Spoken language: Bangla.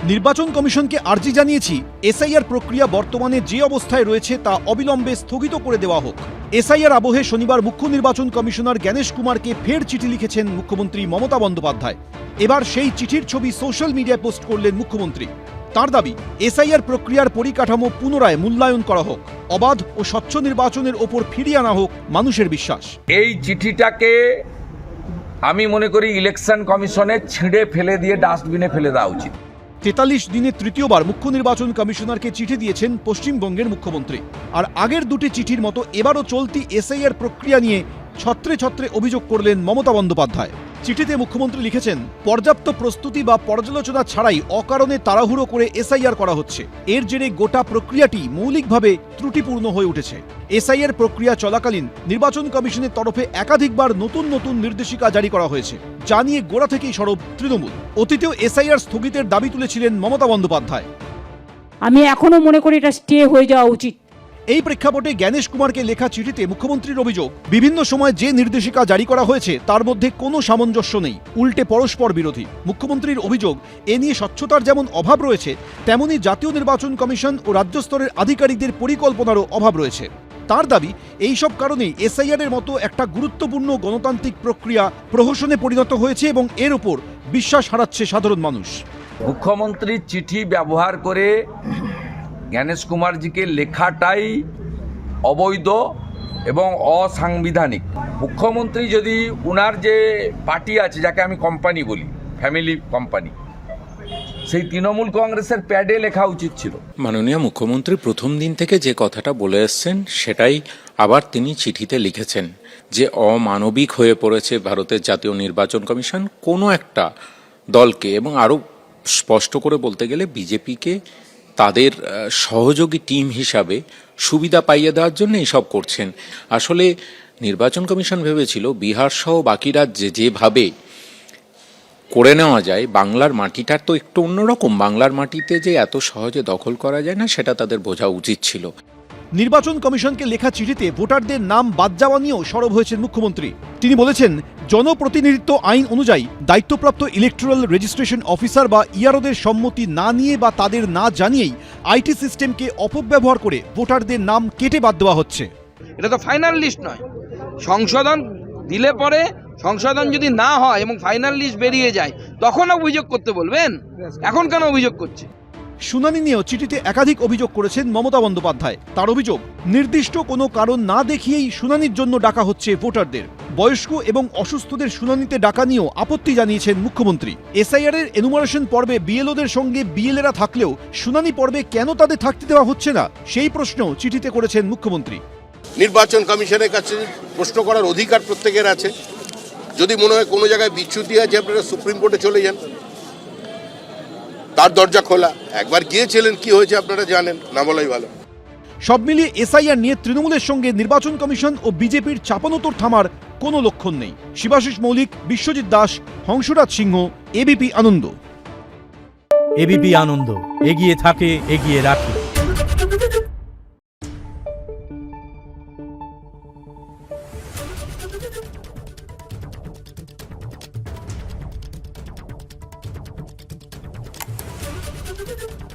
নির্বাচন কমিশনকে আর্জি জানিয়েছি, এসআইআর প্রক্রিয়া বর্তমানে যে অবস্থায় রয়েছে তা অবিলম্বে স্থগিত করে দেওয়া হোক। এসআইআর আবহে শনিবার মুখ্য নির্বাচন কমিশনার জ্ঞানেশ কুমারকে ফের চিঠি লিখেছেন মুখ্যমন্ত্রী মমতা বন্দ্যোপাধ্যায়। এবার সেই চিঠির ছবি সোশ্যাল মিডিয়ায় পোস্ট করলেন মুখ্যমন্ত্রী। তার দাবি, এসআইআর প্রক্রিয়ার পরিকাঠামো পুনরায় মূল্যায়ন করা হোক, অবাধ ও স্বচ্ছ নির্বাচনের ওপর ফিরিয়ে আনা হোক মানুষের বিশ্বাস। এই চিঠিটাকে আমি মনে করি ইলেকশন কমিশনে ছিঁড়ে ফেলে দিয়ে ডাস্টবিনে ফেলে দেওয়া উচিত। 43 দিনে তৃতীয়বার মুখ্য নির্বাচন কমিশনারকে চিঠি দিয়েছেন পশ্চিমবঙ্গের মুখ্যমন্ত্রী। আর আগের দুটি চিঠির মতো এবারও চলতি এসআইআর প্রক্রিয়া নিয়ে ছত্রে ছত্রে অভিযোগ করলেন মমতা বন্দ্যোপাধ্যায়। চিঠিতে মুখ্যমন্ত্রী লিখেছেন, পর্যাপ্ত প্রস্তুতি বা পর্যালোচনা ছাড়াই অকারণে তাড়াহুড়ো করে এসআইআর করা হচ্ছে। এর জেরে গোটা প্রক্রিয়াটি মৌলিকভাবে ত্রুটিপূর্ণ হয়ে উঠেছে। এসআইআর প্রক্রিয়া চলাকালীন নির্বাচন কমিশনের তরফে একাধিকবার নতুন নতুন নির্দেশিকা জারি করা হয়েছে, যা নিয়ে গোড়া থেকেই সরব তৃণমূল। অতীতেও এসআইআর স্থগিতের দাবি তুলেছিলেন মমতা বন্দ্যোপাধ্যায়। আমি এখনো মনে করি এটা স্টে হয়ে যাওয়া উচিত। এই প্রেক্ষাপটে জ্ঞানেশ কুমারকে লেখা চিঠিতে মুখ্যমন্ত্রীর অভিযোগ, বিভিন্ন সময় যে নির্দেশিকা জারি করা হয়েছে তার মধ্যে কোনো সামঞ্জস্য নেই, উল্টে পরস্পর বিরোধী। মুখ্যমন্ত্রীর অভিযোগ, এ নিয়ে স্বচ্ছতার যেমন অভাব রয়েছে, তেমনি জাতীয় নির্বাচন কমিশন ও রাজ্য স্তরের আধিকারিকদের পরিকল্পনারও অভাব রয়েছে। তার দাবি, এইসব কারণেই এসআইআর এর মতো একটা গুরুত্বপূর্ণ গণতান্ত্রিক প্রক্রিয়া প্রহসনে পরিণত হয়েছে এবং এর উপর বিশ্বাস হারাচ্ছে সাধারণ মানুষ। মুখ্যমন্ত্রীর চিঠি ব্যবহার করে জ্ঞানেশ কুমারজিকে লেখাটাই অবৈধ এবং অসাংবিধানিক। মুখ্যমন্ত্রী যদি উনার যে পার্টি আছে, যাকে আমি কোম্পানি বলি, ফ্যামিলি কোম্পানি, সেই তৃণমূল কংগ্রেসের প্যাডে লেখা উচিত ছিল। মাননীয় মুখ্যমন্ত্রী প্রথম দিন থেকে যে কথাটা বলে এসছেন সেটাই আবার তিনি চিঠিতে লিখেছেন, যে অমানবিক হয়ে পড়েছে ভারতের জাতীয় নির্বাচন কমিশন কোনো একটা দলকে, এবং আরও স্পষ্ট করে বলতে গেলে বিজেপিকে তাদের সহযোগী টিম হিসাবে সুবিধা পাইয়ে দেওয়ার জন্য এসব করছেন। আসলে নির্বাচন কমিশন ভেবেছিল বিহার সহ বাকি রাজ্যে যেভাবে করে নেওয়া যায়, বাংলার মাটিটার তো একটু অন্যরকম, বাংলার মাটিতে যে এত সহজে দখল করা যায় না সেটা তাদের বোঝা উচিত ছিল। নির্বাচন কমিশনকে লেখা চিঠিতে ভোটারদের নাম বাদ যাওয়া নিয়েও সরব হয়েছেন মুখ্যমন্ত্রী। তিনি বলেছেন, জনপ্রতিনিধিত্ব আইন অনুযায়ী দায়িত্বপ্রাপ্ত ইলেকট্রাল রেজিস্ট্রেশন অফিসার বা ইআরওদের সম্মতি না নিয়ে বা তাদের না জানিয়েই আইটি সিস্টেমকে অপব্যবহার করে ভোটারদের নাম কেটে বাদ দেওয়া হচ্ছে। এটা তো ফাইনাল লিস্ট নয়, সংশোধন দিলে পরে সংশোধন যদি না হয় এবং ফাইনাল লিস্ট বেরিয়ে যায় তখন অভিযোগ করতে বলবেন, এখন কেন অভিযোগ করছে? শুনানি নিয়েও চিঠিতে একাধিক অভিযোগ করেছেন মমতা বন্দ্যোপাধ্যায়। তার অভিযোগ, নির্দিষ্ট কোনো কারণ না দেখিয়েই শুনানির জন্য ডাকা হচ্ছে ভোটারদের। বয়স্ক এবং অসুস্থদের শুনানিতে ডাকা নিয়েও আপত্তি জানিয়েছেন মুখ্যমন্ত্রী। এসআইআর এর এনুমারেশন পর্বে বিএলওদের সঙ্গে বিএলএরা থাকলেও শুনানি পর্বে কেন তাদের থাকতে দেওয়া হচ্ছে না, সেই প্রশ্ন চিঠিতে করেছেন মুখ্যমন্ত্রী। নির্বাচন কমিশনের কাছে প্রশ্ন করার অধিকার প্রত্যেকের আছে। যদি মনে হয় কোনো জায়গায় বিচ্যুতি আছে, আপনারা সুপ্রিম কোর্টে চলে যান, তার দরজা খোলা। একবার গিয়েছিলেন, কি হয়েছে আপনারা জানেন, না বলাই ভালো। সব মিলিয়ে এসআইআর নিয়ে তৃণমূলের সঙ্গে নির্বাচন কমিশন ও বিজেপির চাপানোতর থামার কোনো লক্ষণ নেই। শিবাশিস মৌলিক, বিশ্বজিৎ দাস, হংসরাজ সিংহ, এবিপি আনন্দ। এবিপি আনন্দ, এগিয়ে থাকে, এগিয়ে রাখে। Thank you.